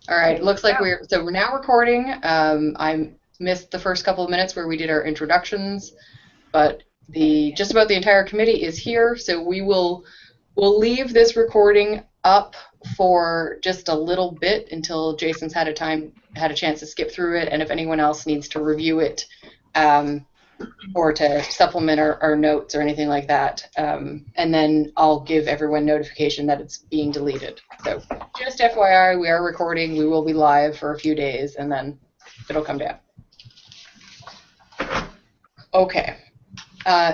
All right, it looks like we're now recording. I missed the first couple of minutes where we did our introductions, but just about the entire committee is here, so we'll leave this recording up for just a little bit until Jason's had a chance to skip through it, and if anyone else needs to review it or to supplement our notes or anything like that, and then I'll give everyone notification that it's being deleted. So just FYI, we are recording. We will be live for a few days, and then it'll come down. Okay.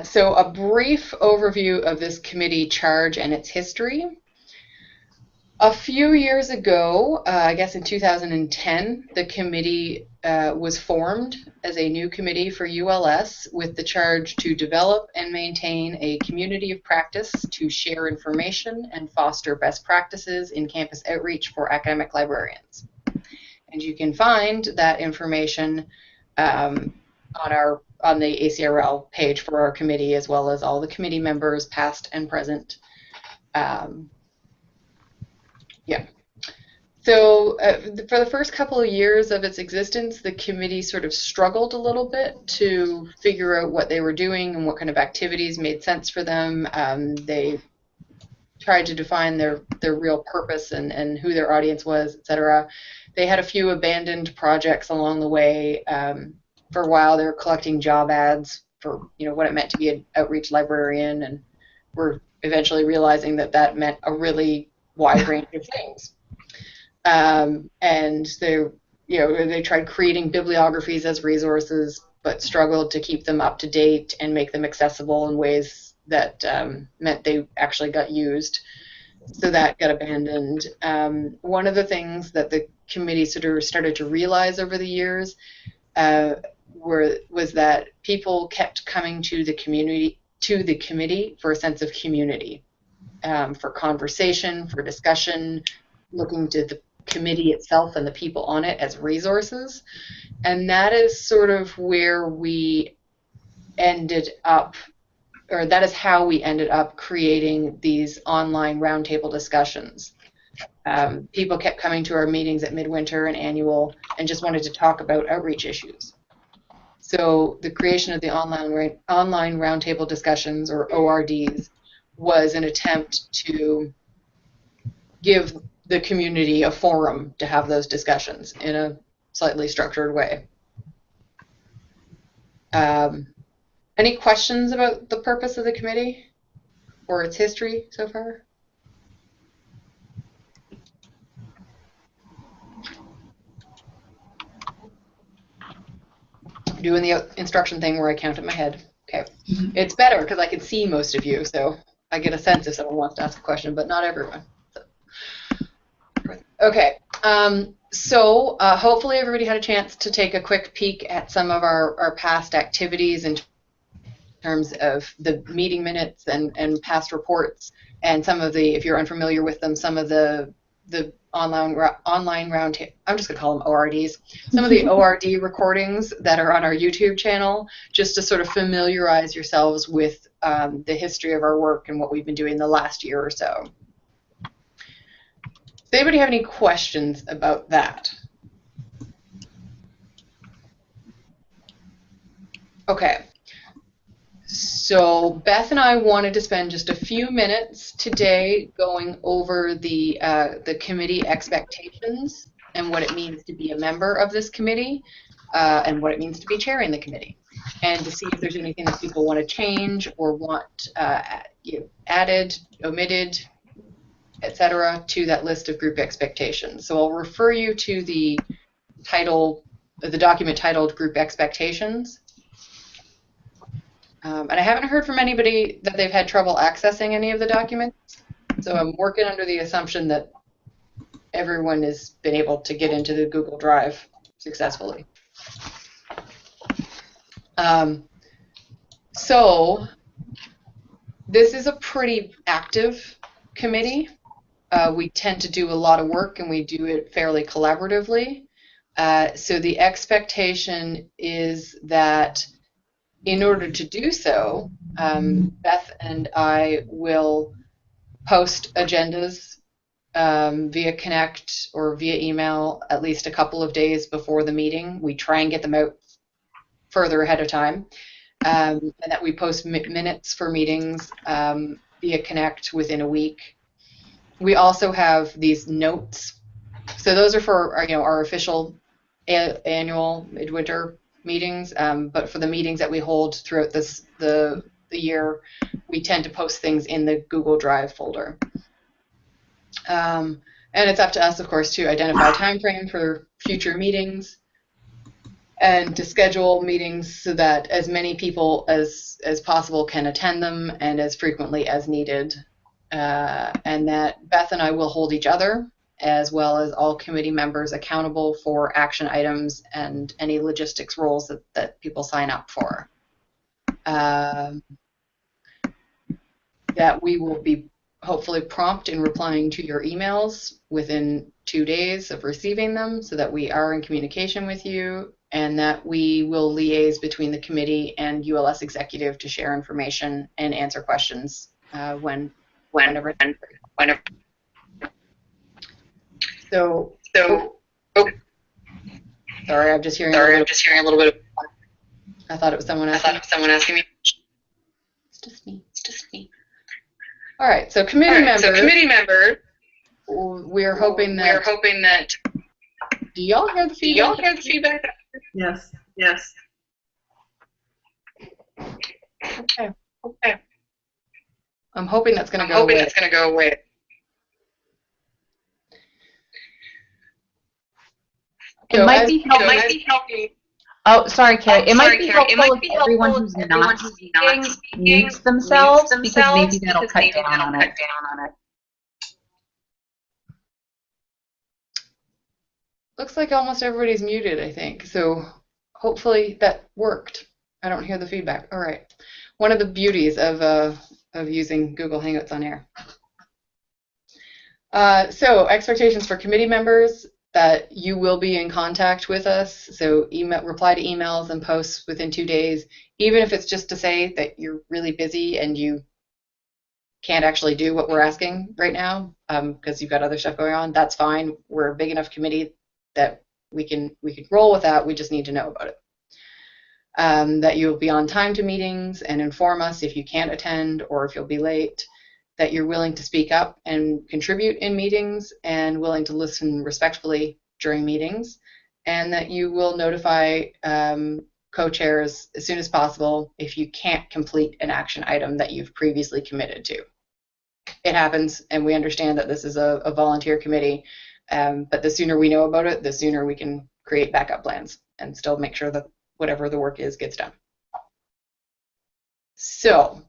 So a brief overview of this committee charge and its history. A few years ago, I guess in 2010, the committee was formed as a new committee for ULS with the charge to develop and maintain a community of practice to share information and foster best practices in campus outreach for academic librarians. And you can find that information on the ACRL page for our committee, as well as all the committee members, past and present. Yeah. So for the first couple of years of its existence, the committee sort of struggled a little bit to figure out what they were doing and what kind of activities made sense for them. They tried to define their real purpose and who their audience was, etc. They had a few abandoned projects along the way. For a while, they were collecting job ads for what it meant to be an outreach librarian, and were eventually realizing that meant a really wide range of things. And they tried creating bibliographies as resources, but struggled to keep them up to date and make them accessible in ways that meant they actually got used. So that got abandoned. One of the things that the committee sort of started to realize over the years was that people kept coming to the committee for a sense of community. For conversation, for discussion, looking to the committee itself and the people on it as resources. And that is sort of where we ended up, or that is how we ended up creating these online roundtable discussions. People kept coming to our meetings at midwinter and annual and just wanted to talk about outreach issues. So the creation of the online roundtable discussions, or ORDs, was an attempt to give the community a forum to have those discussions in a slightly structured way. Any questions about the purpose of the committee or its history so far? I'm doing the instruction thing where I count in my head. Okay. It's better because I can see most of you, so I get a sense if someone wants to ask a question, but not everyone. So. Okay, so hopefully everybody had a chance to take a quick peek at some of our past activities in terms of the meeting minutes and past reports, and some of the, if you're unfamiliar with them, some of the online roundtable, I'm just going to call them ORDs, some of the ORD recordings that are on our YouTube channel, just to sort of familiarize yourselves with the history of our work and what we've been doing the last year or so. Does anybody have any questions about that? Okay. So Beth and I wanted to spend just a few minutes today going over the committee expectations and what it means to be a member of this committee and what it means to be chairing the committee, and to see if there's anything that people want to change or want added, omitted, etc. to that list of group expectations. So I'll refer you to the document titled Group Expectations. And I haven't heard from anybody that they've had trouble accessing any of the documents, so I'm working under the assumption that everyone has been able to get into the Google Drive successfully. So this is a pretty active committee. We tend to do a lot of work, and we do it fairly collaboratively. So the expectation is that in order to do so, Beth and I will post agendas via Connect or via email at least a couple of days before the meeting. We try and get them out further ahead of time, and that we post minutes for meetings via Connect within a week. We also have these notes. So those are for our official annual midwinter meetings, but for the meetings that we hold throughout the year, we tend to post things in the Google Drive folder. And it's up to us, of course, to identify a time frame for future meetings and to schedule meetings so that as many people as possible can attend them and as frequently as needed. And that Beth and I will hold each other as well as all committee members accountable for action items and any logistics roles that people sign up for. That we will be hopefully prompt in replying to your emails within 2 days of receiving them so that we are in communication with you, and that we will liaise between the committee and ULS executive to share information and answer questions whenever. So, sorry, I'm just hearing a little bit of. I thought it was someone asking me. It's just me. All right, so committee members. We're hoping that. Do y'all hear the feedback? Yes. Okay. I'm hoping that's going to go away. It might be helpful. Oh, sorry, Carrie. It might be helpful if everyone who's not speaking mutes themselves, because maybe that'll cut down on it. Looks like almost everybody's muted, I think. So hopefully that worked. I don't hear the feedback. All right. One of the beauties of using Google Hangouts on air. So expectations for committee members, that you will be in contact with us. So reply to emails and posts within 2 days, even if it's just to say that you're really busy and you can't actually do what we're asking right now because you've got other stuff going on. That's fine. We're a big enough committee that we can roll with that. We just need to know about it. That you'll be on time to meetings and inform us if you can't attend or if you'll be late. That you're willing to speak up and contribute in meetings and willing to listen respectfully during meetings, and that you will notify co-chairs as soon as possible if you can't complete an action item that you've previously committed to. It happens, and we understand that this is a volunteer committee, but the sooner we know about it, the sooner we can create backup plans and still make sure that whatever the work is gets done. So,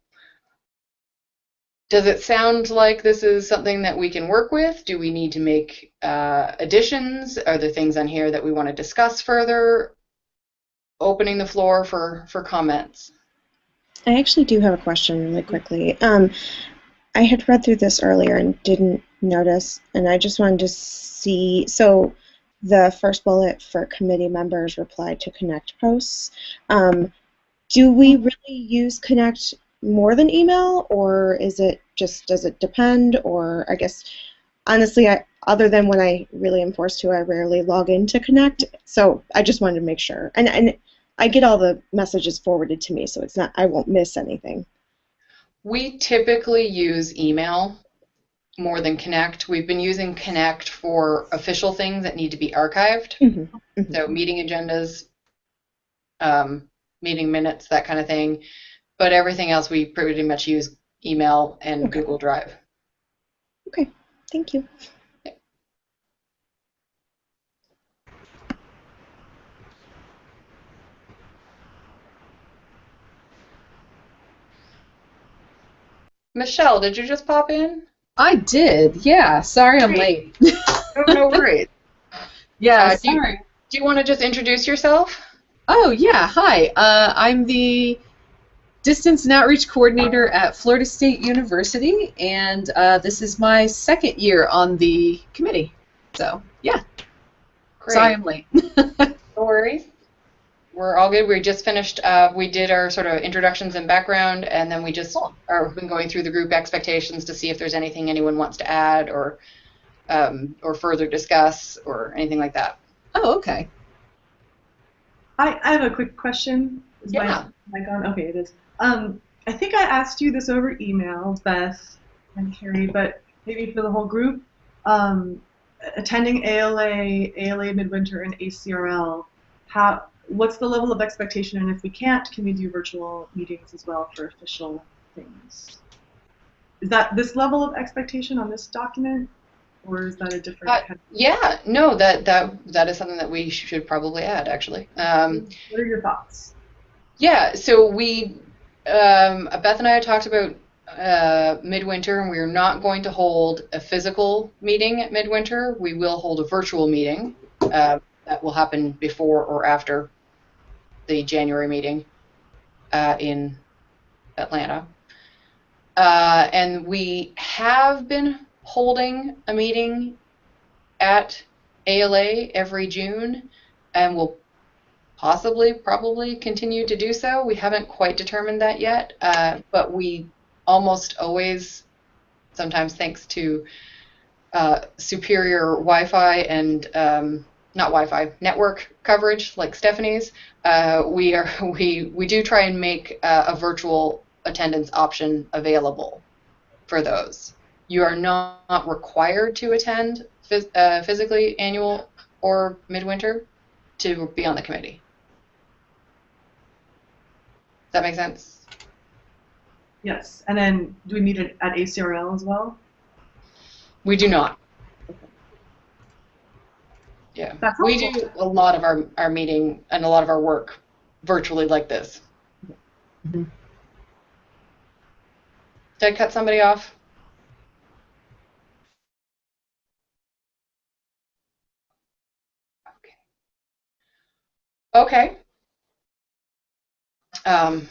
does it sound like this is something that we can work with? Do we need to make additions? Are there things on here that we want to discuss further? Opening the floor for comments. I actually do have a question really quickly. I had read through this earlier and didn't notice, and I just wanted to see, so the first bullet for committee members reply to Connect posts. Do we really use Connect more than email, or is it just, does it depend? Or I guess, honestly, other than when I really am forced to, I rarely log into Connect, so I just wanted to make sure. And I get all the messages forwarded to me, so it's not, I won't miss anything. We typically use email more than Connect. We've been using Connect for official things that need to be archived. Mm-hmm. So meeting agendas, meeting minutes, that kind of thing. But everything else we pretty much use email and Google Drive. Okay, thank you. Yeah. Michelle, did you just pop in? I did, yeah. Sorry I'm late. No worries. Yeah, sorry. Do you want to just introduce yourself? Oh, yeah, hi. I'm the Distance and Outreach Coordinator at Florida State University, and this is my second year on the committee. So, yeah. Great. Sorry I'm late. No worries. We're all good. We just finished, we did our sort of introductions and background, and then we just are been going through the group expectations to see if there's anything anyone wants to add or or further discuss or anything like that. Oh, okay. I have a quick question. Is Yeah. my on? Okay, it is. I think I asked you this over email, Beth and Carrie, but maybe for the whole group. Attending ALA Midwinter, and ACRL, what's the level of expectation? And if we can't, can we do virtual meetings as well for official things? Is that this level of expectation on this document, or is that a different kind of? Yeah, no, that is something that we should probably add, actually. What are your thoughts? Yeah, so Beth and I had talked about Midwinter, and we are not going to hold a physical meeting at Midwinter. We will hold a virtual meeting that will happen before or after the January meeting in Atlanta. And we have been holding a meeting at ALA every June, and we'll probably continue to do so. We haven't quite determined that yet, but we almost always, sometimes thanks to superior Wi-Fi and not Wi-Fi, network coverage like Stephanie's, we do try and make a virtual attendance option available for those. You are not required to attend physically annual or midwinter to be on the committee. Does that make sense? Yes. And then do we meet at ACRL as well? We do not. Yeah. We do a lot of our meeting and a lot of our work virtually like this. Mm-hmm. Did I cut somebody off? Okay. I'm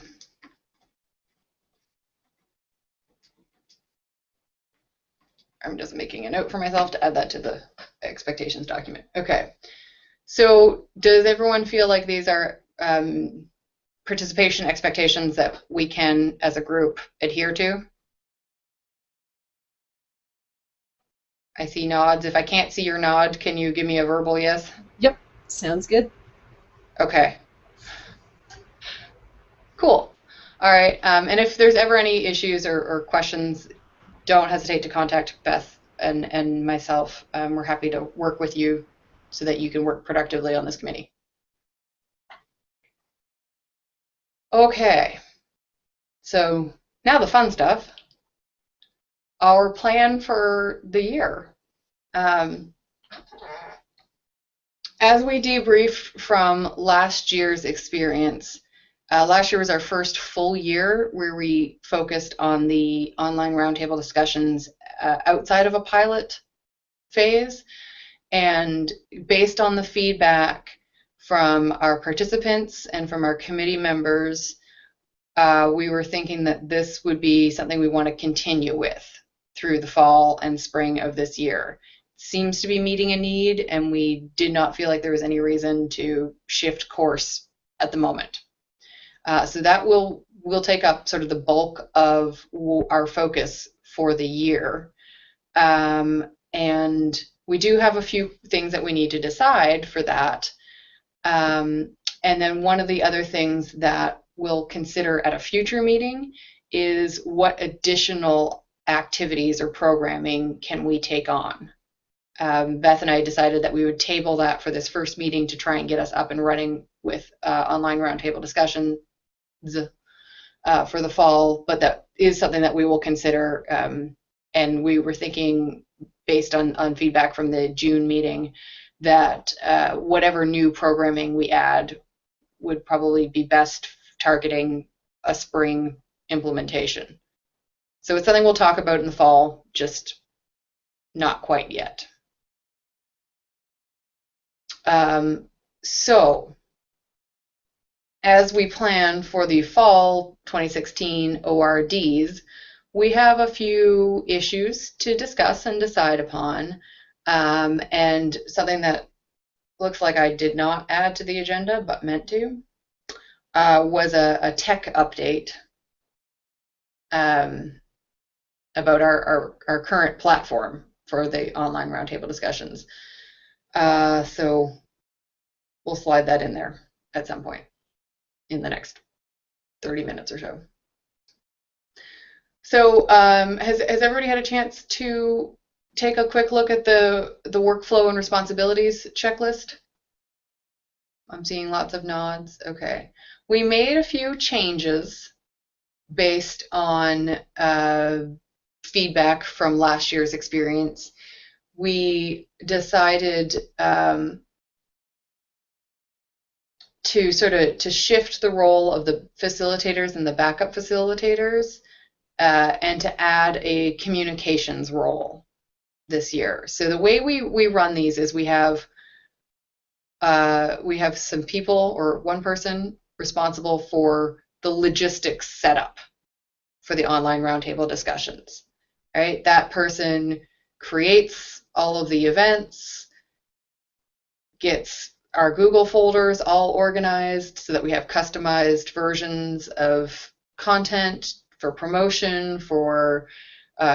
just making a note for myself to add that to the expectations document. Okay. So does everyone feel like these are participation expectations that we can, as a group, adhere to? I see nods. If I can't see your nod, can you give me a verbal yes? Yep. Sounds good. Okay. Cool. All right. And if there's ever any issues or questions, don't hesitate to contact Beth and myself. We're happy to work with you so that you can work productively on this committee. Okay. So now the fun stuff. Our plan for the year. As we debrief from last year's experience, last year was our first full year where we focused on the online roundtable discussions outside of a pilot phase. And based on the feedback from our participants and from our committee members, we were thinking that this would be something we want to continue with through the fall and spring of this year. It seems to be meeting a need, and we did not feel like there was any reason to shift course at the moment. So that will take up sort of the bulk of our focus for the year. And we do have a few things that we need to decide for that. And then one of the other things that we'll consider at a future meeting is what additional activities or programming can we take on. Beth and I decided that we would table that for this first meeting to try and get us up and running with online roundtable discussion for the fall, but that is something that we will consider. And we were thinking, based on feedback from the June meeting, that whatever new programming we add would probably be best targeting a spring implementation. So it's something we'll talk about in the fall, just not quite yet. So as we plan for the fall 2016 ORDs, we have a few issues to discuss and decide upon, and something that looks like I did not add to the agenda but meant to was a tech update about our current platform for the online roundtable discussions. So we'll slide that in there at some point in the next 30 minutes or so. So has everybody had a chance to take a quick look at the workflow and responsibilities checklist? I'm seeing lots of nods. Okay. We made a few changes based on feedback from last year's experience. We decided to shift the role of the facilitators and the backup facilitators and to add a communications role this year. So the way we run these is we have some people or one person responsible for the logistics setup for the online roundtable discussions, right? That person creates all of the events, gets our Google folders all organized so that we have customized versions of content for promotion, for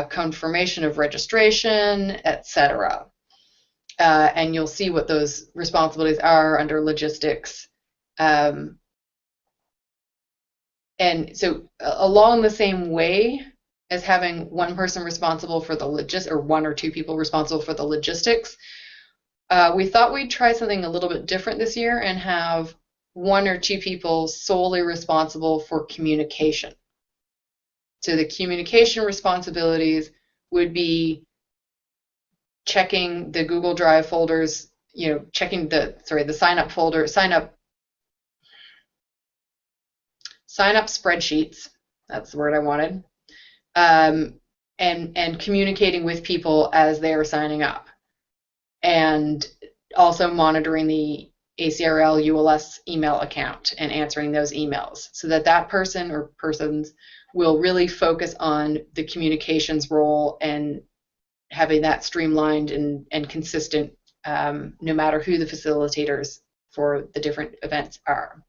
confirmation of registration, etc. And you'll see what those responsibilities are under logistics. And so along the same way as having one person responsible for the logistics, or one or two people responsible for the logistics, we thought we'd try something a little bit different this year and have one or two people solely responsible for communication. So the communication responsibilities would be checking the Google Drive folders, checking the sign up folder, sign up spreadsheets. That's the word I wanted. And communicating with people as they are signing up, and also monitoring the ACRL ULS email account and answering those emails, so that person or persons will really focus on the communications role and having that streamlined and consistent, no matter who the facilitators for the different events are.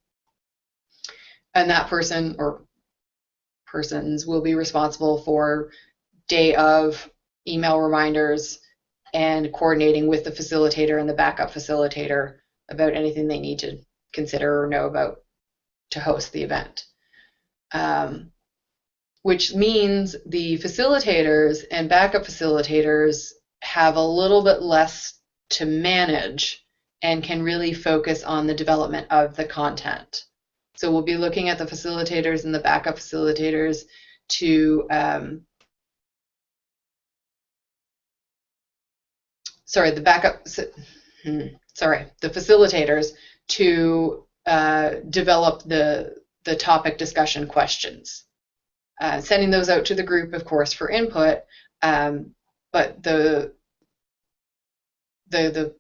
And that person or persons will be responsible for day of email reminders and coordinating with the facilitator and the backup facilitator about anything they need to consider or know about to host the event. Which means the facilitators and backup facilitators have a little bit less to manage and can really focus on the development of the content. So we'll be looking at the facilitators and the backup facilitators to the facilitators to develop the topic discussion questions. Sending those out to the group, of course, for input, but the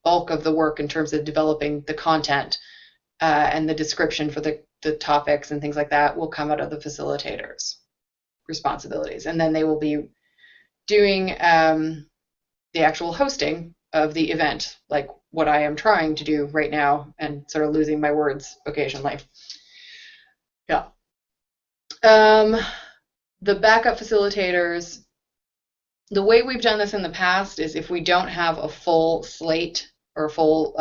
bulk of the work in terms of developing the content and the description for the topics and things like that will come out of the facilitators' responsibilities. And then they will be doing the actual hosting of the event, like what I am trying to do right now and sort of losing my words occasionally. Yeah. The backup facilitators, the way we've done this in the past is if we don't have a full slate or a full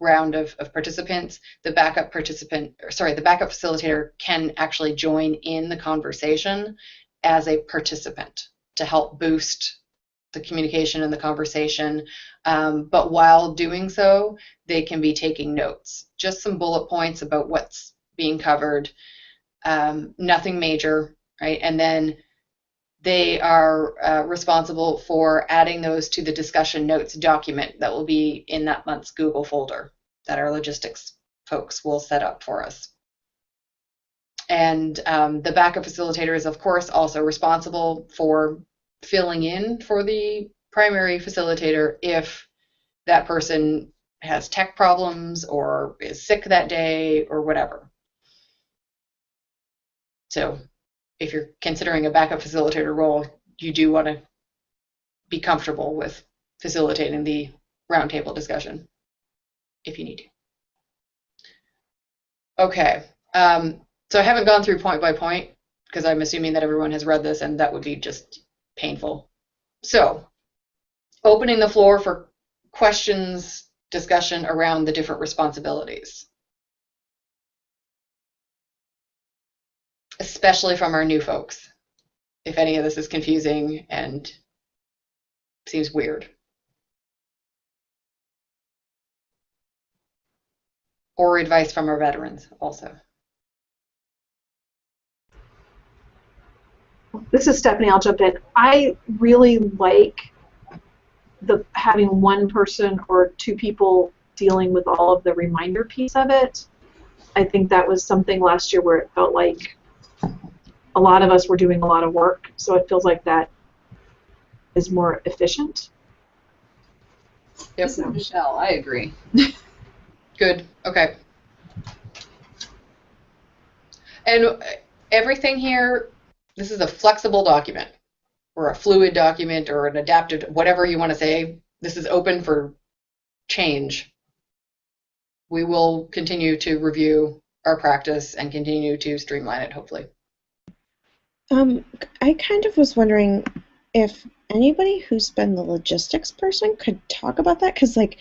round of participants, the backup facilitator can actually join in the conversation as a participant to help boost the communication and the conversation. But while doing so, they can be taking notes, just some bullet points about what's being covered, nothing major. Right? And then they are responsible for adding those to the discussion notes document that will be in that month's Google folder that our logistics folks will set up for us. And the backup facilitator is, of course, also responsible for filling in for the primary facilitator if that person has tech problems or is sick that day or whatever. So if you're considering a backup facilitator role, you do want to be comfortable with facilitating the roundtable discussion if you need to. Okay, so I haven't gone through point by point because I'm assuming that everyone has read this and that would be just painful. So opening the floor for questions, discussion around the different responsibilities, especially from our new folks, if any of this is confusing and seems weird. Or advice from our veterans also. This is Stephanie. I'll jump in. I really like having one person or two people dealing with all of the reminder piece of it. I think that was something last year where it felt like a lot of us were doing a lot of work, so it feels like that is more efficient. Yep. This is Michelle. I agree. Good. Okay. And everything here, this is a flexible document or a fluid document or an adaptive, whatever you want to say. This is open for change. We will continue to review our practice and continue to streamline it, hopefully. I kind of was wondering if anybody who's been the logistics person could talk about that, because like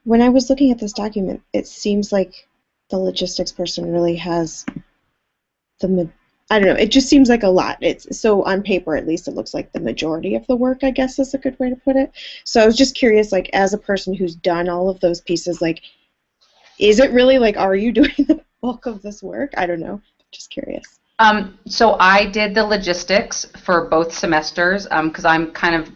when I was looking at this document, it seems like the logistics person really has I don't know, it just seems like a lot. It's so on paper, at least, it looks like the majority of the work, I guess is a good way to put it. So I was just curious, like, as a person who's done all of those pieces, like, is it really, like, are you doing the bulk of this work? I don't know. Just curious. So I did the logistics for both semesters because I'm kind of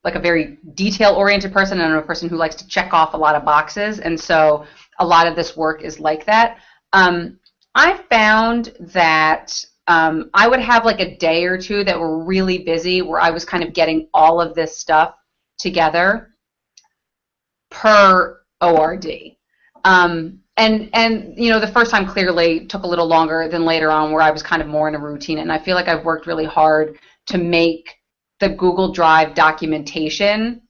like a very detail-oriented person, and I'm a person who likes to check off a lot of boxes, and so a lot of this work is like that. I found that I would have like a day or two that were really busy where I was kind of getting all of this stuff together per ORD. And you know, the first time clearly took a little longer than later on where I was kind of more in a routine, and I feel like I've worked really hard to make the Google Drive documentation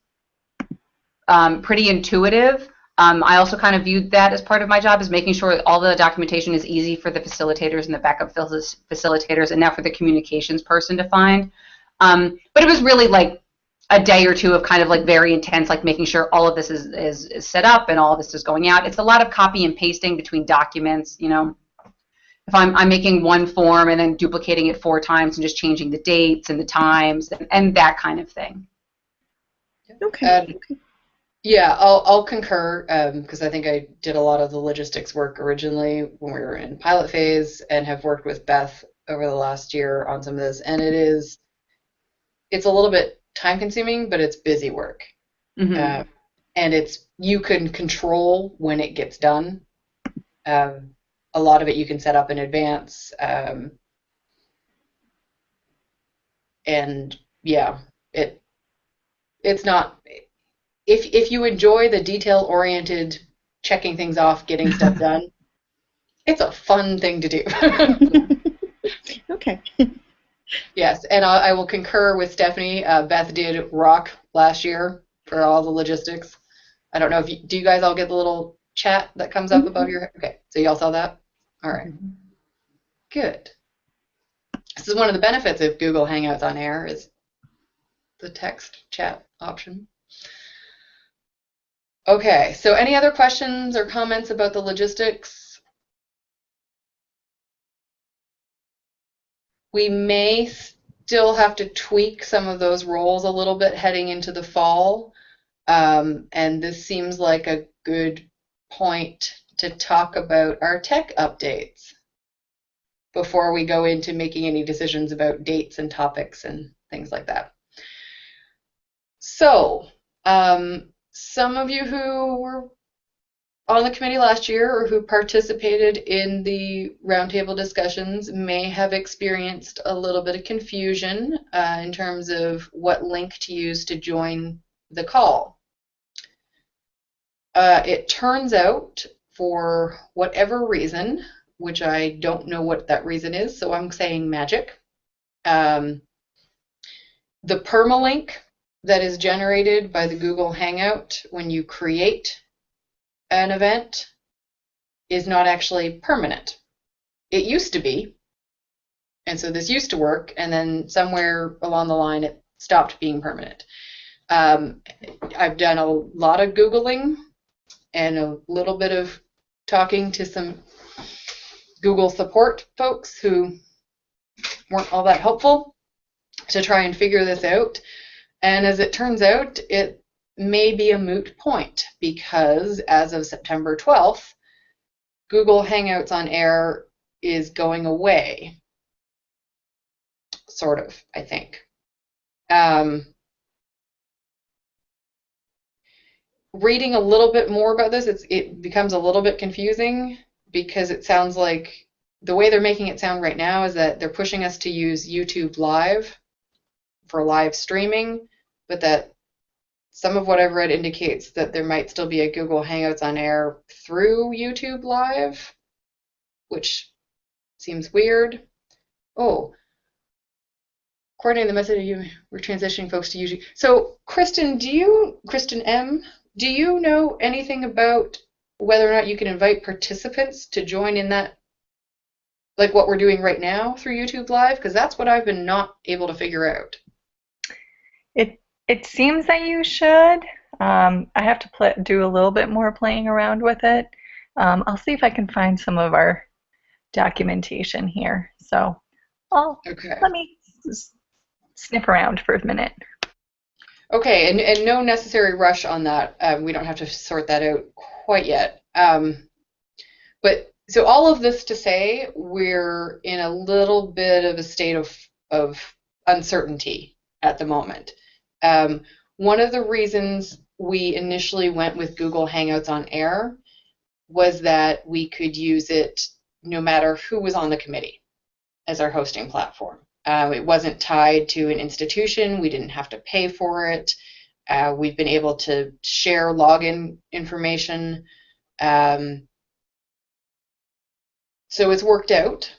pretty intuitive. I also kind of viewed that as part of my job, is making sure all the documentation is easy for the facilitators and the backup facilitators, and now for the communications person to find. But it was really like a day or two of kind of like very intense, like making sure all of this is set up and all of this is going out. It's a lot of copy and pasting between documents, you know. If I'm making one form and then duplicating it 4 times and just changing the dates and the times and that kind of thing. Okay. Yeah, I'll concur because I think I did a lot of the logistics work originally when we were in pilot phase, and have worked with Beth over the last year on some of this, and it's a little bit time consuming, but it's busy work. Mm-hmm. And you can control when it gets done. A lot of it you can set up in advance, and yeah, it's not. If you enjoy the detail-oriented, checking things off, getting stuff done, it's a fun thing to do. Okay. Yes, and I will concur with Stephanie. Beth did rock last year for all the logistics. I don't know if do you guys all get the little chat that comes up above your? Okay, so y'all saw that? All right. Good. This is one of the benefits of Google Hangouts on Air, is the text chat option. Okay, so any other questions or comments about the logistics? We may still have to tweak some of those roles a little bit heading into the fall, and this seems like a good point to talk about our tech updates before we go into making any decisions about dates and topics and things like that. So, some of you who were on the committee last year or who participated in the roundtable discussions may have experienced a little bit of confusion in terms of what link to use to join the call. It turns out, for whatever reason, which I don't know what that reason is, so I'm saying magic, the permalink that is generated by the Google Hangout when you create an event is not actually permanent. It used to be, and so this used to work, and then somewhere along the line it stopped being permanent. I've done a lot of Googling and a little bit of talking to some Google support folks who weren't all that helpful to try and figure this out. And as it turns out, it may be a moot point because as of September 12th, Google Hangouts on Air is going away. Sort of, I think. Reading a little bit more about this, it becomes a little bit confusing because it sounds like the way they're making it sound right now is that they're pushing us to use YouTube Live for live streaming, but that some of what I've read indicates that there might still be a Google Hangouts on Air through YouTube Live, which seems weird. Oh, coordinating the method we're transitioning folks to YouTube. So, Kristen M, do you know anything about whether or not you can invite participants to join in that, like what we're doing right now through YouTube Live? Because that's what I've been not able to figure out. It seems that you should. I have to do a little bit more playing around with it. I'll see if I can find some of our documentation here. So let me sniff around for a minute. Okay, and no necessary rush on that. We don't have to sort that out quite yet. But so all of this to say, we're in a little bit of a state of uncertainty at the moment. One of the reasons we initially went with Google Hangouts on Air was that we could use it no matter who was on the committee as our hosting platform. It wasn't tied to an institution. We didn't have to pay for it. We've been able to share login information. So it's worked out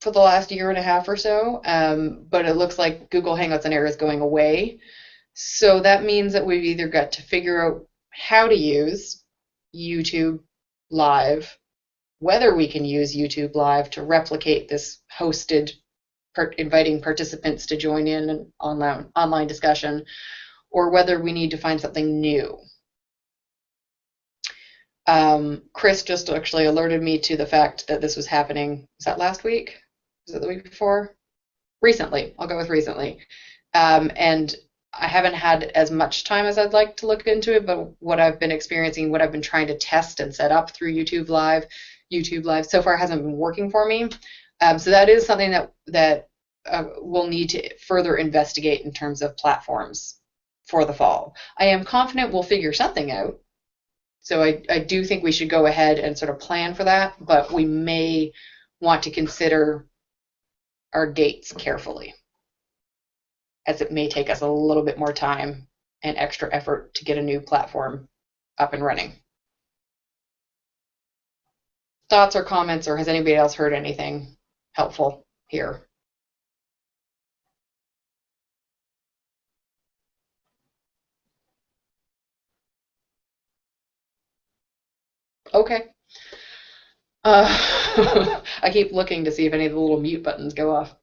for the last year and a half or so, but it looks like Google Hangouts on Air is going away. So that means that we've either got to figure out how to use YouTube Live, whether we can use YouTube Live to replicate this hosted, inviting participants to join in an online discussion, or whether we need to find something new. Chris just actually alerted me to the fact that this was happening. Was that last week? Was it the week before? Recently. I'll go with recently. And I haven't had as much time as I'd like to look into it, but what I've been experiencing, what I've been trying to test and set up through YouTube Live so far hasn't been working for me. So that is something that we'll need to further investigate in terms of platforms for the fall. I am confident we'll figure something out. So I do think we should go ahead and sort of plan for that, but we may want to consider our dates carefully, as it may take us a little bit more time and extra effort to get a new platform up and running. Thoughts or comments, or has anybody else heard anything helpful here? Okay. I keep looking to see if any of the little mute buttons go off.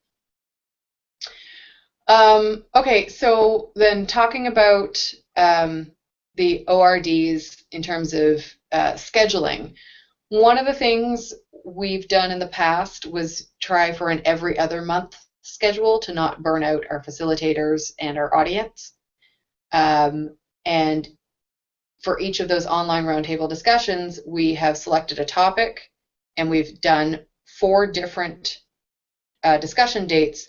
Okay, so then talking about the ORDs in terms of scheduling, one of the things we've done in the past was try for an every other month schedule to not burn out our facilitators and our audience. And for each of those online roundtable discussions, we have selected a topic, and we've done 4 different discussion dates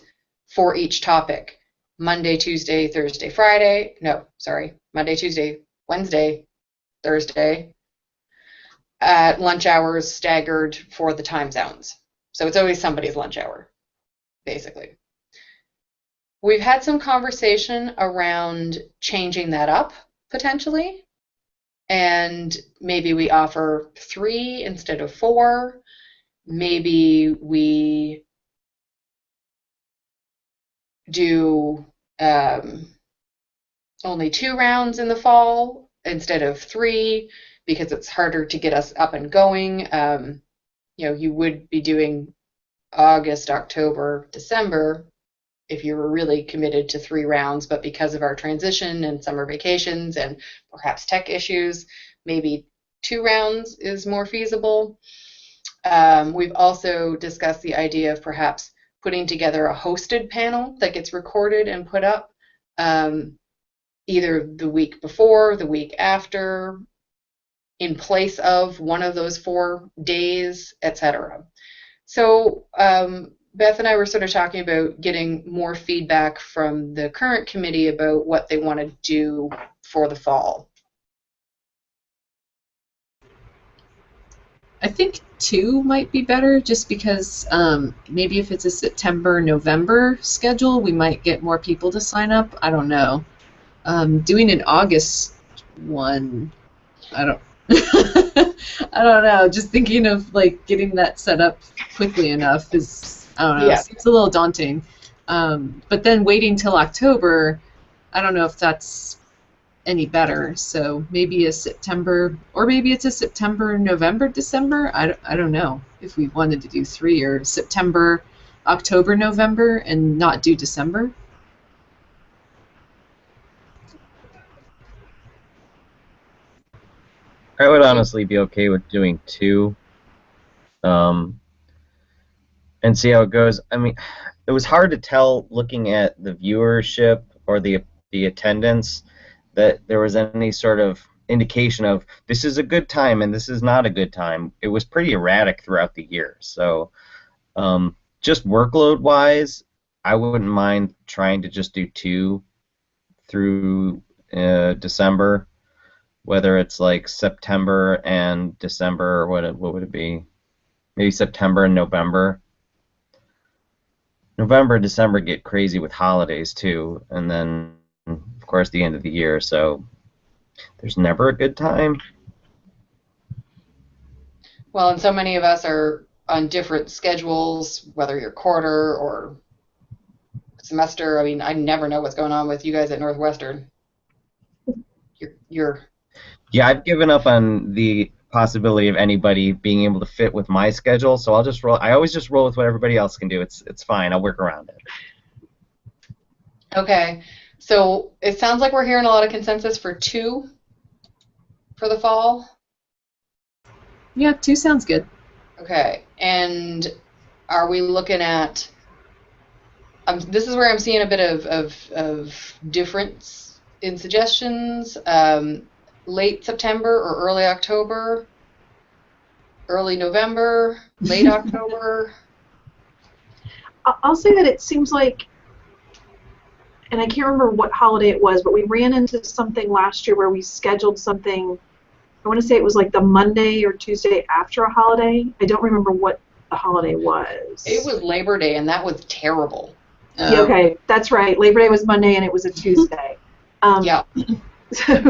for each topic. Monday, Tuesday, Thursday, Friday. No, sorry. Monday, Tuesday, Wednesday, Thursday. At lunch hours staggered for the time zones. So it's always somebody's lunch hour, basically. We've had some conversation around changing that up, potentially. And maybe we offer 3 instead of 4. Maybe we do only 2 rounds in the fall instead of 3, because it's harder to get us up and going. You know, you would be doing August, October, December if you were really committed to 3 rounds, but because of our transition and summer vacations and perhaps tech issues, maybe 2 rounds is more feasible. We've also discussed the idea of perhaps putting together a hosted panel that gets recorded and put up either the week before, the week after, in place of one of those 4 days, etc. So Beth and I were sort of talking about getting more feedback from the current committee about what they want to do for the fall. I think 2 might be better, just because maybe if it's a September-November schedule, we might get more people to sign up. I don't know. Doing an August one, I don't I don't know. Just thinking of like getting that set up quickly enough is, I don't know, Yeah. seems a little daunting. But then waiting till October, I don't know if that's any better. So maybe a September, or maybe it's a September, November, December. I don't know if we wanted to do 3, or September, October, November, and not do December. I would honestly be okay with doing 2, and see how it goes. I mean, it was hard to tell looking at the viewership or the attendance that there was any sort of indication of this is a good time and this is not a good time. It was pretty erratic throughout the year. So just workload-wise, I wouldn't mind trying to just do 2 through December. Whether it's like September and December, or what would it be? Maybe September and November. November and December get crazy with holidays too, and then of course the end of the year, so there's never a good time. Well, and so many of us are on different schedules, whether you're quarter or semester. I mean, I never know what's going on with you guys at Northwestern. You're Yeah, I've given up on the possibility of anybody being able to fit with my schedule, so I'll just roll. I always just roll with what everybody else can do. It's fine. I'll work around it. okay. So it sounds like we're hearing a lot of consensus for 2 for the fall. Yeah, 2 sounds good. Okay. And are we looking at? This is where I'm seeing a bit of difference in suggestions. Late September or early October, early November, late October. I'll say that it seems like, and I can't remember what holiday it was, but we ran into something last year where we scheduled something. I want to say it was like the Monday or Tuesday after a holiday. I don't remember what the holiday was. It was Labor Day, and that was terrible. Yeah, okay, that's right. Labor Day was Monday, and it was a Tuesday. Yeah. So,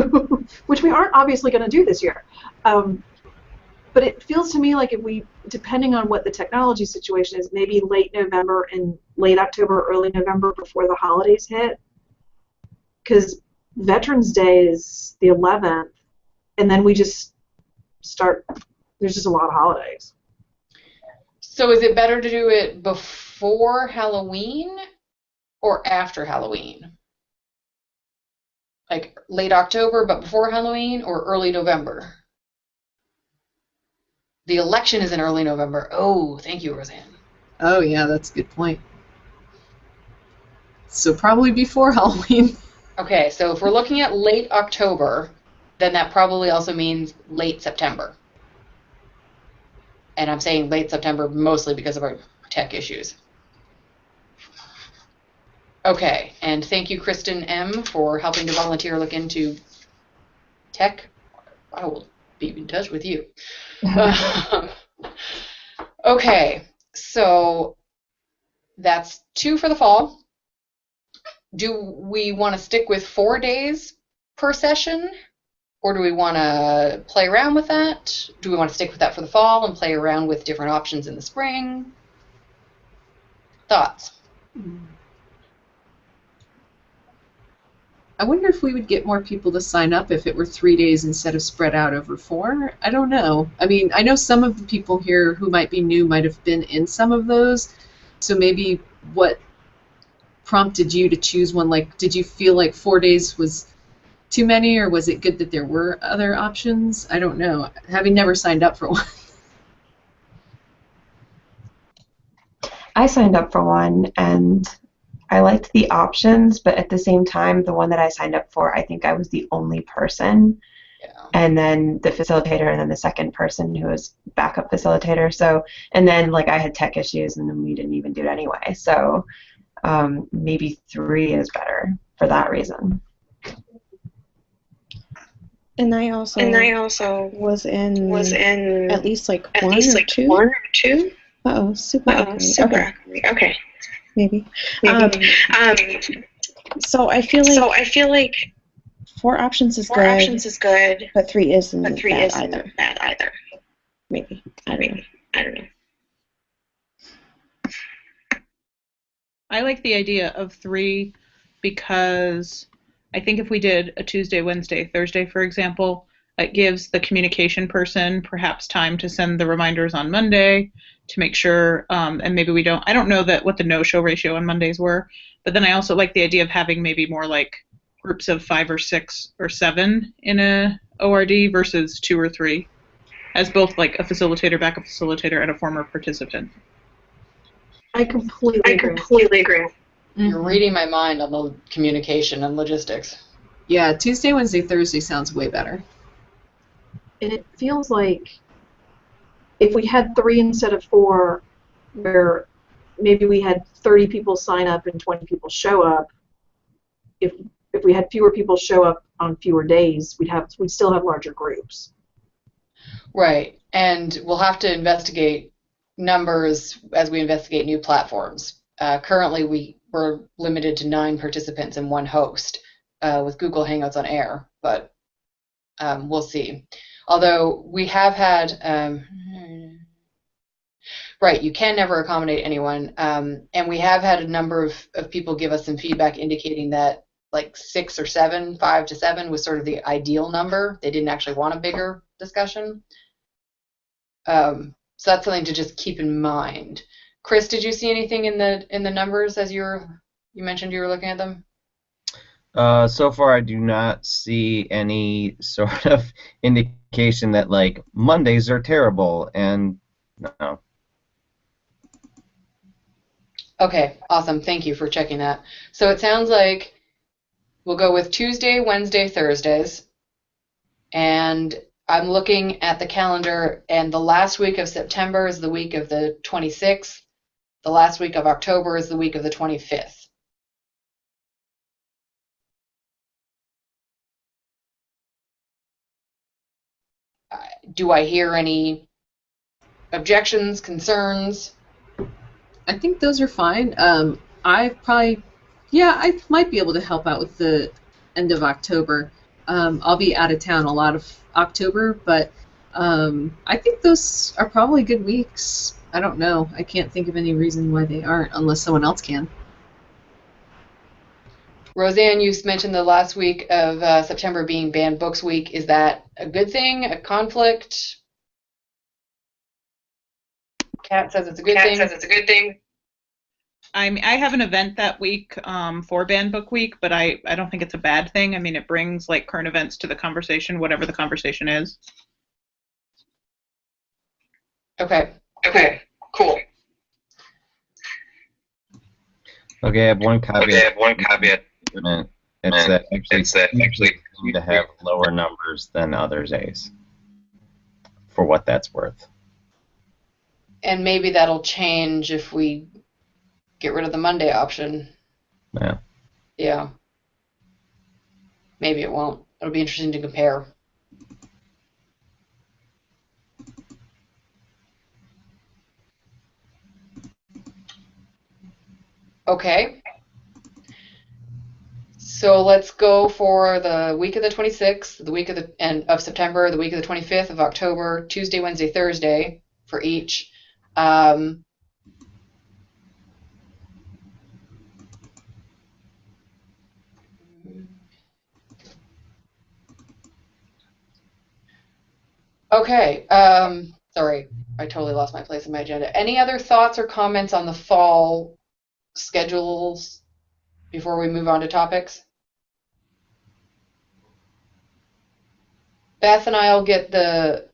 which we aren't obviously going to do this year. But it feels to me like if we, depending on what the technology situation is, maybe late November and late October, early November before the holidays hit. Because Veterans Day is the 11th, and then we just start, there's just a lot of holidays. So is it better to do it before Halloween or after Halloween? Like late October, but before Halloween, or early November? The election is in early November. Oh, thank you, Roseanne. Oh, yeah, that's a good point. So probably before Halloween. Okay, so if we're looking at late October, then that probably also means late September. And I'm saying late September mostly because of our tech issues. Okay, and thank you, Kristen M., for helping to volunteer look into tech. I will be in touch with you. Okay, so that's 2 for the fall. Do we want to stick with 4 days per session, or do we want to play around with that? Do we want to stick with that for the fall and play around with different options in the spring? Thoughts? I wonder if we would get more people to sign up if it were 3 days instead of spread out over 4. I don't know. I mean, I know some of the people here who might be new might have been in some of those, so maybe what prompted you to choose one? Like, did you feel like 4 days was too many, or was it good that there were other options? I don't know. Having never signed up for one. I signed up for one, and I liked the options, but at the same time, the one that I signed up for, I think I was the only person. Yeah. And then the facilitator, and then the second person who was backup facilitator. So, and then like I had tech issues, and then we didn't even do it anyway. So maybe 3 is better for that reason. And I also was in at least like one or two. Uh-oh, super echoey. Okay. Maybe. So I feel like 4 options is good, but 3 isn't bad either. Maybe. I don't know. I like the idea of 3 because I think if we did a Tuesday, Wednesday, Thursday, for example, it gives the communication person perhaps time to send the reminders on Monday to make sure, and maybe we don't, I don't know what the no-show ratio on Mondays were, but then I also like the idea of having maybe more like groups of 5 or 6 or 7 in a ORD versus 2 or 3, as both like a facilitator, backup facilitator, and a former participant. I completely agree. You're reading my mind on the communication and logistics. Yeah, Tuesday, Wednesday, Thursday sounds way better. And it feels like if we had 3 instead of 4, where maybe we had 30 people sign up and 20 people show up, if we had fewer people show up on fewer days, we'd still have larger groups. Right, and we'll have to investigate numbers as we investigate new platforms. Currently, we're limited to 9 participants and 1 host with Google Hangouts on Air, but we'll see. Although we have had, right, you can never accommodate anyone, and we have had a number of people give us some feedback indicating that like 6 or 7, 5 to 7 was sort of the ideal number. They didn't actually want a bigger discussion. So that's something to just keep in mind. Chris, did you see anything in the numbers as you mentioned you were looking at them? So far, I do not see any sort of indication that like Mondays are terrible, and no. Okay, awesome. Thank you for checking that. So it sounds like we'll go with Tuesday, Wednesday, Thursdays, and I'm looking at the calendar, and the last week of September is the week of the 26th. The last week of October is the week of the 25th. Do I hear any objections, concerns? I think those are fine. I might be able to help out with the end of October. I'll be out of town a lot of October, but I think those are probably good weeks. I don't know. I can't think of any reason why they aren't, unless someone else can. Roseanne, you mentioned the last week of September being Banned Books Week. Is that a good thing, a conflict? Kat says it's a good thing. I mean, I have an event that week for Banned Book Week, but I don't think it's a bad thing. I mean, it brings like current events to the conversation, whatever the conversation is. Okay, cool. Okay, I have one caveat. It's that actually seem to have lower numbers than other days, for what that's worth. And maybe that'll change if we get rid of the Monday option. Yeah. Yeah. Maybe it won't. It'll be interesting to compare. Okay. So let's go for the week of the 26th, the week of the end of September, the week of the 25th of October, Tuesday, Wednesday, Thursday for each. Okay. Sorry, I totally lost my place in my agenda. Any other thoughts or comments on the fall schedules before we move on to topics? Beth and I will get the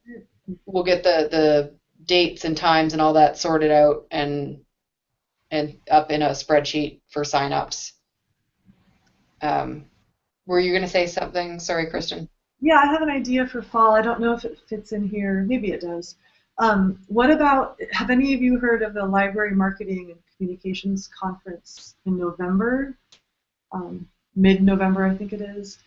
dates and times and all that sorted out and up in a spreadsheet for signups. Were you going to say something? Sorry, Kristen. Yeah, I have an idea for fall. I don't know if it fits in here. Maybe it does. What about, have any of you heard of the Library Marketing and Communications Conference in November? Mid-November, I think it is.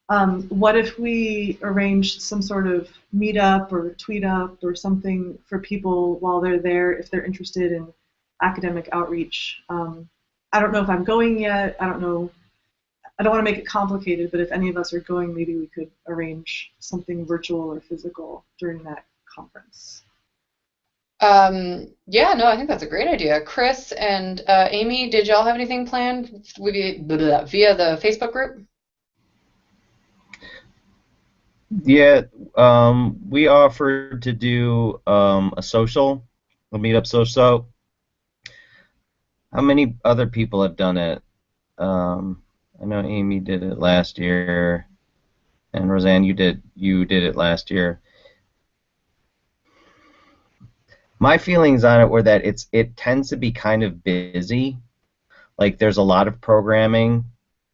What if we arranged some sort of meetup or tweet up or something for people while they're there if they're interested in academic outreach? I don't know if I'm going yet. I don't know. I don't want to make it complicated, but if any of us are going, maybe we could arrange something virtual or physical during that conference. Yeah, no, I think that's a great idea. Chris and Amy, did y'all have anything planned via the Facebook group? Yeah, we offered to do a meetup social. How many other people have done it? I know Amy did it last year, and Roseanne, you did it last year. My feelings on it were that it tends to be kind of busy. Like there's a lot of programming,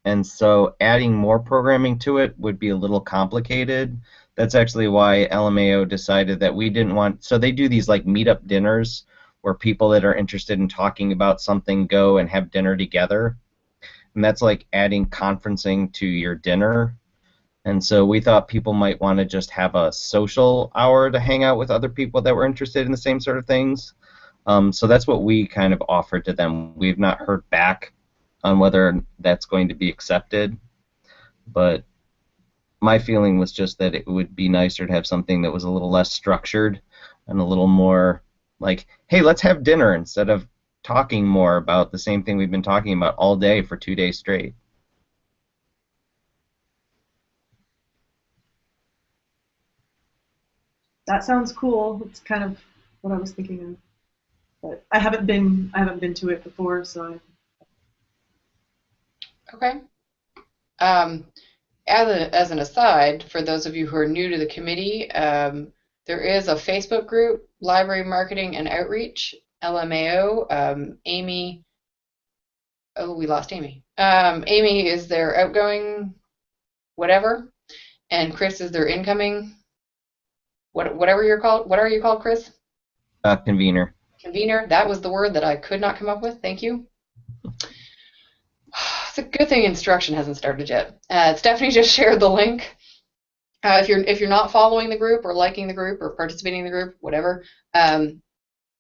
and so adding more programming to it would be a little complicated. That's actually why LMAO decided that we didn't want. So they do these like meetup dinners where people that are interested in talking about something go and have dinner together. And that's like adding conferencing to your dinner. And so we thought people might want to just have a social hour to hang out with other people that were interested in the same sort of things. So that's what we kind of offered to them. We've not heard back on whether that's going to be accepted. But my feeling was just that it would be nicer to have something that was a little less structured and a little more like, hey, let's have dinner instead of talking more about the same thing we've been talking about all day for 2 days straight. That sounds cool. It's kind of what I was thinking of. But I haven't been to it before, so Okay. As an aside, for those of you who are new to the committee, there is a Facebook group, Library Marketing and Outreach, LMAO. Amy, oh, we lost Amy. Amy is their outgoing whatever, and Chris is their incoming whatever you're called. What are you called, Chris? Convener. Convener. That was the word that I could not come up with. Thank you. It's a good thing instruction hasn't started yet. Stephanie just shared the link. If you're not following the group or liking the group or participating in the group, whatever,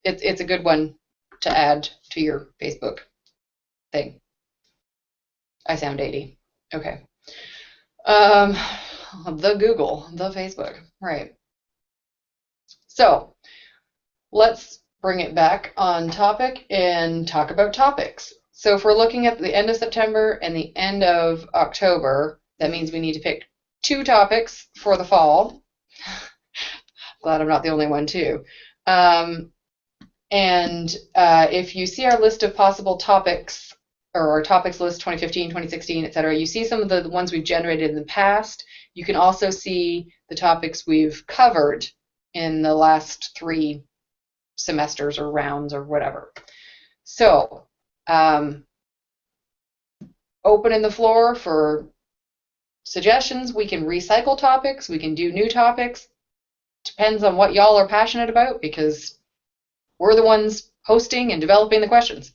it's a good one to add to your Facebook thing. I sound 80. Okay. The Google, the Facebook, right. So let's bring it back on topic and talk about topics. So if we're looking at the end of September and the end of October, that means we need to pick 2 topics for the fall. Glad I'm not the only one too. If you see our list of possible topics, or our topics list 2015, 2016, etc., you see some of the ones we've generated in the past. You can also see the topics we've covered in the last 3 semesters or rounds or whatever. So, opening the floor for suggestions. We can recycle topics. We can do new topics. Depends on what y'all are passionate about, because we're the ones hosting and developing the questions.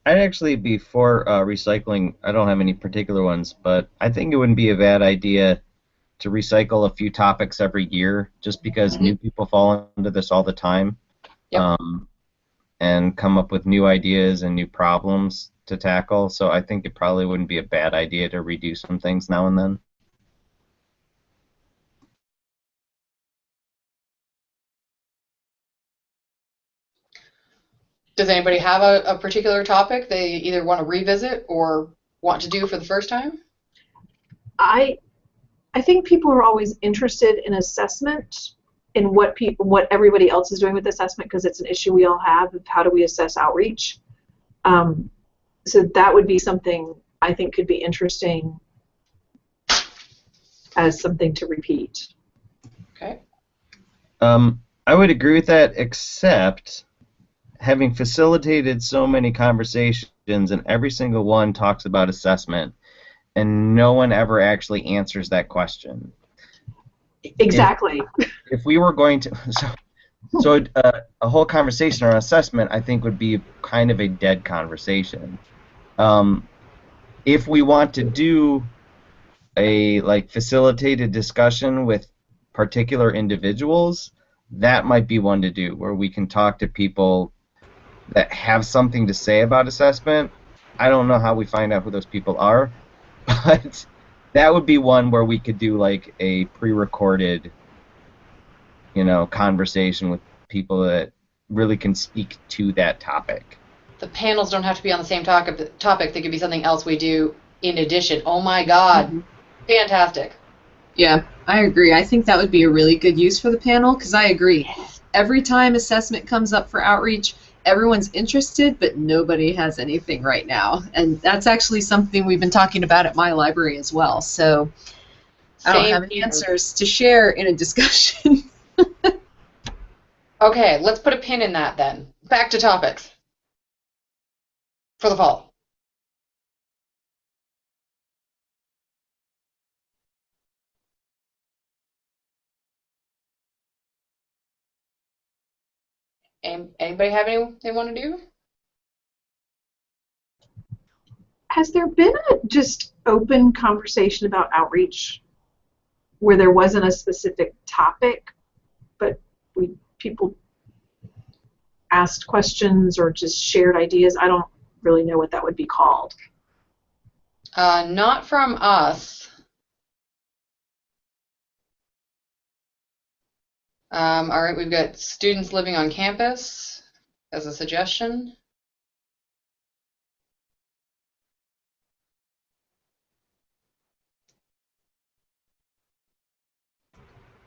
I'd actually be for recycling. I don't have any particular ones, but I think it wouldn't be a bad idea to recycle a few topics every year, just because new people fall into this all the time. Yep. And come up with new ideas and new problems to tackle. So I think it probably wouldn't be a bad idea to redo some things now and then. Does anybody have a particular topic they either want to revisit or want to do for the first time? I think people are always interested in assessment in what everybody else is doing with assessment, because it's an issue we all have of how do we assess outreach. So that would be something I think could be interesting as something to repeat. Okay. I would agree with that, except having facilitated so many conversations and every single one talks about assessment and no one ever actually answers that question. Exactly. If we were going to, so a whole conversation on assessment, I think, would be kind of a dead conversation. If we want to do a facilitated discussion with particular individuals, that might be one to do, where we can talk to people that have something to say about assessment. I don't know how we find out who those people are, but that would be one where we could do like a pre-recorded, conversation with people that really can speak to that topic. The panels don't have to be on the same topic. They could be something else we do in addition. Oh my God, fantastic. Yeah, I agree. I think that would be a really good use for the panel, because I agree. Every time assessment comes up for outreach, everyone's interested, but nobody has anything right now. And that's actually something we've been talking about at my library as well. So I don't have any answers to share in a discussion. Okay, let's put a pin in that then. Back to topics for the fall. Anybody have anything they want to do? Has there been a just open conversation about outreach where there wasn't a specific topic, but people asked questions or just shared ideas? I don't really know what that would be called. Not from us. All right, we've got students living on campus as a suggestion.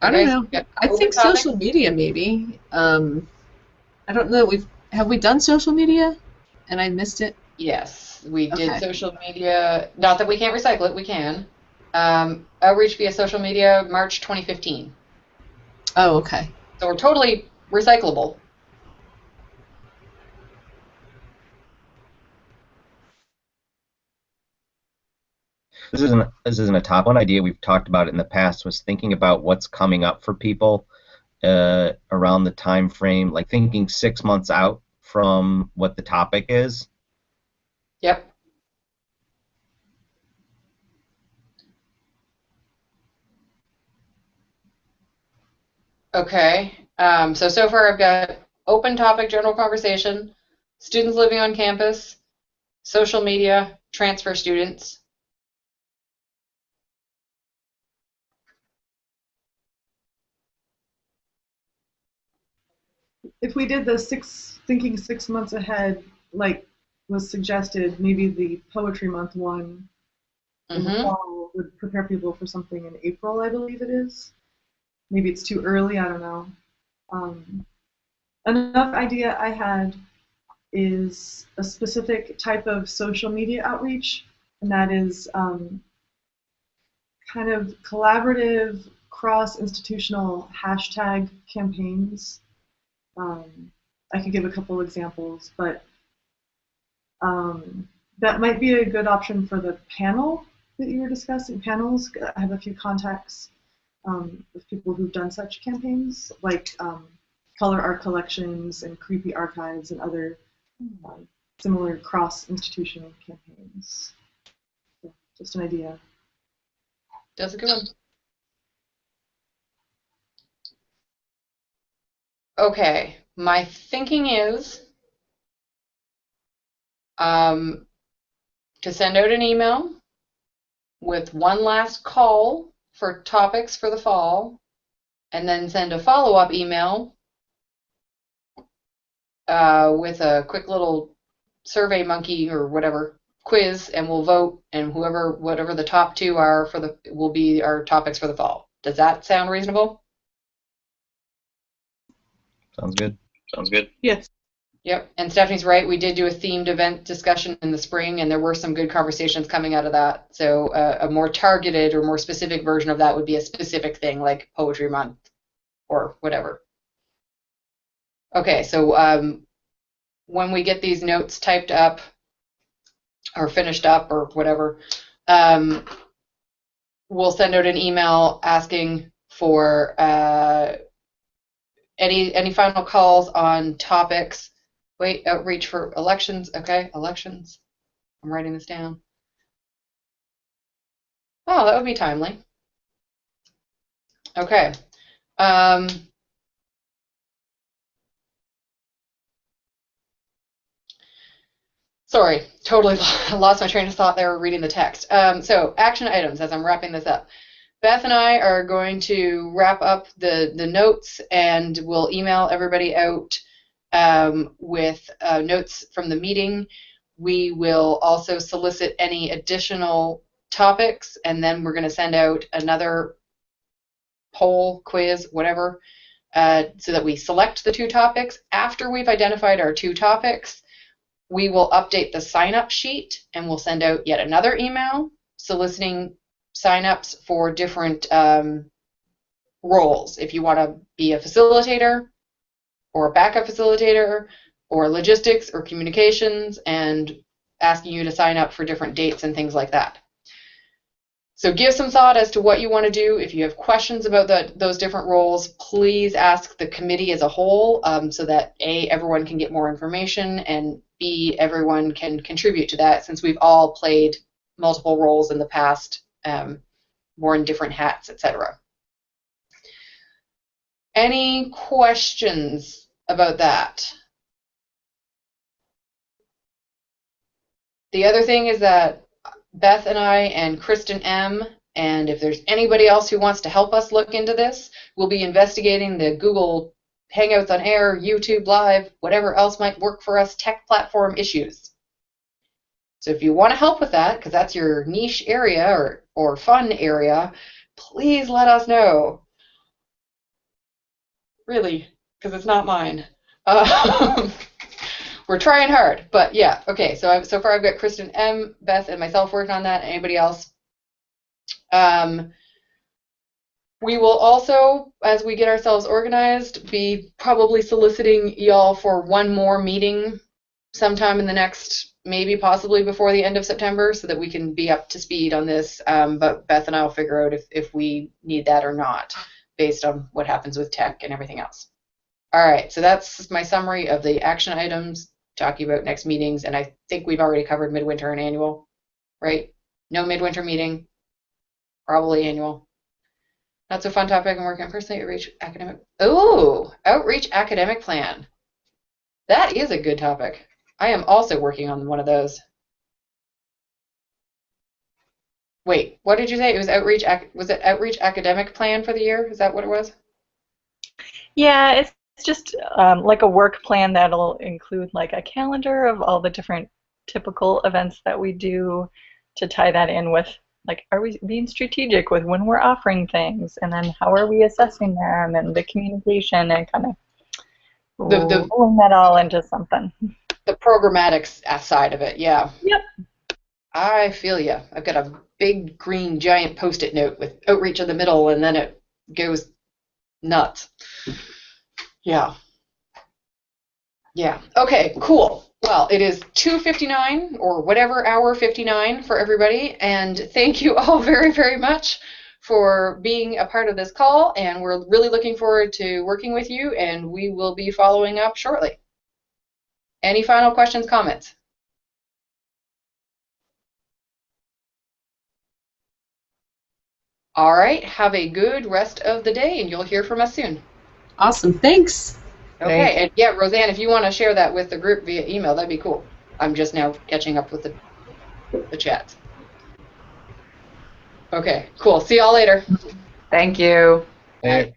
I don't know. I think social media maybe. I don't know. Have we done social media, and I missed it? Yes, we did social media. Not that we can't recycle it. We can. Outreach via social media, March 2015. Oh, okay. So we're totally recyclable. This isn't a top one idea we've talked about in the past. Was thinking about what's coming up for people around the time frame, like thinking 6 months out from what the topic is. Yep. Okay. So far I've got open topic, general conversation, students living on campus, social media, transfer students. If we did the thinking 6 months ahead, like was suggested, maybe the Poetry Month one in the fall would prepare people for something in April, I believe it is. Maybe it's too early, I don't know. Another idea I had is a specific type of social media outreach, and that is kind of collaborative, cross-institutional hashtag campaigns. I could give a couple examples, but that might be a good option for the panel that you were discussing. Panels, I have a few contacts with people who've done such campaigns, like Color Art Collections and Creepy Archives and other similar cross-institutional campaigns. So just an idea. That's a good one. Okay, my thinking is to send out an email with one last call for topics for the fall, and then send a follow-up email with a quick little survey monkey or whatever quiz, and we'll vote, and whatever the top two are will be our topics for the fall. Does that sound reasonable? Sounds good. Yes. Yep, and Stephanie's right. We did do a themed event discussion in the spring, and there were some good conversations coming out of that. So a more targeted or more specific version of that would be a specific thing like Poetry Month or whatever. Okay, so when we get these notes typed up or finished up or whatever, we'll send out an email asking for any final calls on topics. Wait, outreach for elections. Okay, elections. I'm writing this down. Oh, that would be timely. Okay. Sorry, totally lost my train of thought there reading the text. So action items as I'm wrapping this up. Beth and I are going to wrap up the notes, and we'll email everybody out with notes from the meeting. We will also solicit any additional topics, and then we're going to send out another poll, quiz, whatever, so that we select the 2 topics. After we've identified our 2 topics, we will update the sign-up sheet, and we'll send out yet another email soliciting sign-ups for different roles. If you want to be a facilitator or a backup facilitator or logistics or communications, and asking you to sign up for different dates and things like that. So give some thought as to what you want to do. If you have questions about those different roles, please ask the committee as a whole, so that A, everyone can get more information, and B, everyone can contribute to that, since we've all played multiple roles in the past, worn different hats, etc. Any questions about that? The other thing is that Beth and I and Kristen M, and if there's anybody else who wants to help us look into this, we'll be investigating the Google Hangouts on Air, YouTube Live, whatever else might work for us, tech platform issues. So if you want to help with that, because that's your niche area or fun area, please let us know. Really, because it's not mine. We're trying hard, but yeah, okay. So far I've got Kristen M, Beth, and myself working on that. Anybody else? We will also, as we get ourselves organized, be probably soliciting y'all for one more meeting sometime in the next, maybe possibly before the end of September, so that we can be up to speed on this. But Beth and I will figure out if we need that or not, based on what happens with tech and everything else. All right, so that's my summary of the action items, talking about next meetings, and I think we've already covered midwinter and annual, right? No midwinter meeting, probably annual. Not so fun topic. I'm working on personally outreach academic. Oh, outreach academic plan. That is a good topic. I am also working on one of those. Wait, what did you say? It was outreach. Was it outreach academic plan for the year? Is that what it was? Yeah, it's just like a work plan that'll include like a calendar of all the different typical events that we do, to tie that in with, like, are we being strategic with when we're offering things, and then how are we assessing them, and the communication, and kind of rolling that all into something. The programmatic side of it, yeah. Yep. I feel you. I've got a big green giant Post-it note with outreach in the middle, and then it goes nuts. Yeah. Yeah. Okay, cool. Well, it is 2:59 or whatever hour 59 for everybody, and thank you all very, very much for being a part of this call, and we're really looking forward to working with you, and we will be following up shortly. Any final questions, comments? All right, have a good rest of the day, and you'll hear from us soon. Awesome, thanks. Okay, and yeah, Roseanne, if you want to share that with the group via email, that'd be cool. I'm just now catching up with the chats. Okay, cool. See y'all later. Thank you. Hey.